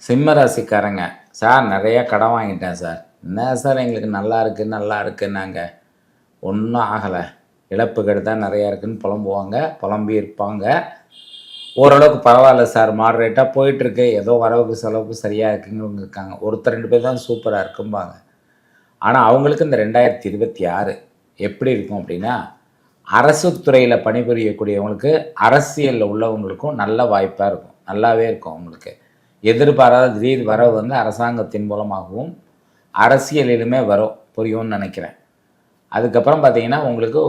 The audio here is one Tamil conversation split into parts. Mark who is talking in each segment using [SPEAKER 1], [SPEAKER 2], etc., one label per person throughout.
[SPEAKER 1] சிம்ம ராசிக்காரங்க, சார் நெறைய கடன் வாங்கிட்டேன் சார். என்ன சார் எங்களுக்கு நல்லா இருக்கு, நல்லா இருக்குன்னாங்க. ஒண்ணும் ஆகல. இழப்புகள் தான் நெறையா இருக்குன்னு புலம்புவாங்க, புலம்பி இருப்பாங்க. ஓரளவுக்கு பரவால்ல சார், மாடரேட்டா போயிட்டுருக்கு. ஏதோ வரவுக்கு செலவுக்கு சரியா இருக்குங்கிறவங்க இருக்காங்க. ஒருத்தர் 2 பேர் தான் சூப்பரா இருக்கும்பாங்க. ஆனா அவங்களுக்கு இந்த 2026 எப்படி இருக்கும் அப்படின்னா, அரசு துறையில பணிபுரியக்கூடியவங்களுக்கு, அரசியல்ல உள்ளவங்களுக்கும் நல்ல வாய்ப்பா இருக்கும். நல்லாவே இருக்கும் அவங்களுக்கு. எதிர்பாராத திடீர் வரவு வந்து அரசாங்கத்தின் மூலமாகவும், அரசியலிலுமே வரும். புரியும்னு நெனைக்கிறேன். அதுக்கப்புறம் பார்த்தீங்கன்னா, உங்களுக்கு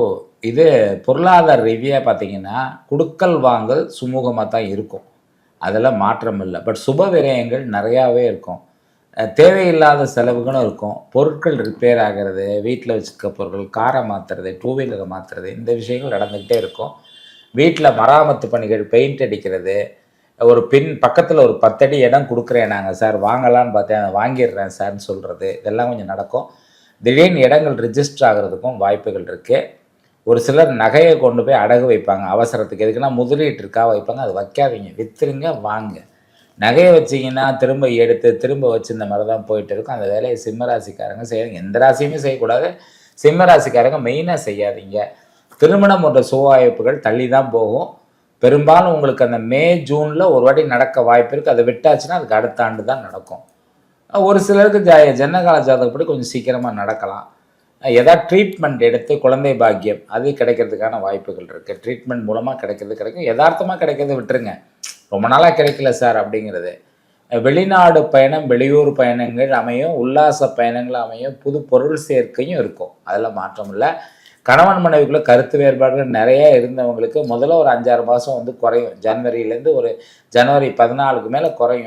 [SPEAKER 1] இது பொருளாதார ரீதியா பார்த்தீங்கன்னா, குடுக்கல் வாங்கல் சுமூகமா தான் இருக்கும். அதுல மாற்றம் இல்ல. பட் சுப விரயங்கள் நெறையாவே இருக்கும். தேவையில்லாத செலவுகளும் இருக்கும். பொருட்கள் ரிப்பேர் ஆகுறது, வீட்ல வச்சிருக்க பொருட்கள், கார மாத்துறது, டூ வீலர மாத்துறது, இந்த விஷயங்கள் நடந்துகிட்டே இருக்கும். வீட்ல மராமத்து பணிகள், பெயிண்ட் அடிக்கிறது, ஒரு பக்கத்துல ஒரு 10 அடி இடம் குடுக்குறேன் நாங்க சார், வாங்கலான்னு பார்த்தேன். வாங்கிடுறேன் சார்ன்னு சொல்றது, இதெல்லாம் கொஞ்சம் நடக்கும். திடீர்னு இடங்கள் ரிஜிஸ்டர் ஆகுறதுக்கும் வாய்ப்புகள் இருக்கு. ஒரு சிலர் நகைய கொண்டு போய் அடகு வைப்பாங்க. அவசரத்துக்கு எதுக்குன்னா முதலீட்டிற்காக வைப்பாங்க. அத வைக்காதீங்க. வித்துருங்க, வாங்க. நகைய வச்சீங்கன்னா, திரும்ப எடுத்து, திரும்ப வச்சு இந்த மாரி தான் போயிட்டு இருக்கும். அந்த வேலைய சிம்ம ராசிக்காரங்க செய்யாதீங்க. எந்த ராசியுமே செய்யக்கூடாது. சிம்ம ராசிக்காரங்க மெயினா செய்யாதீங்க. திருமணம் போன்ற சுபவாய்ப்புகள் தள்ளி தான் போகும். பெரும்பாலும் உங்களுக்கு அந்த மே, ஜூன்ல ஒரு வாட்டி நடக்க வாய்ப்பு இருக்கு. அத விட்டாச்சுன்னா, அதுக்கு அடுத்த ஆண்டு தான் நடக்கும். ஒரு சிலருக்கு ஜனனகால ஜாதகப்படி கொஞ்சம் சீக்கிரமா நடக்கலாம். ஏதாவது ட்ரீட்மெண்ட் எடுத்து குழந்தை பாக்கியம் அது கிடைக்கிறதுக்கான வாய்ப்புகள் இருக்கு. ட்ரீட்மெண்ட் மூலமா கிடைக்கிறது கிடைக்கும். எதார்த்தமா கிடைக்கிறத விட்டுருங்க. ரொம்ப நாளா கிடைக்கல சார் அப்படிங்கிறது. வெளிநாடு பயணம், வெளியூர் பயணங்கள் அமையும். உல்லாச பயணங்கள் அமையும். புது பொருள் சேர்க்கையும் இருக்கும். அதில மாற்றம் இல்ல. கணவன் மனைவிக்குள்ள கருத்து வேறுபாடுகள் நெறைய இருந்தவங்களுக்கு முதல்ல ஒரு 5, 6 மாசம் வந்து குறையும். ஜனவரியிலேருந்து ஒரு ஜனவரி 14க்கு மேல குறையும்.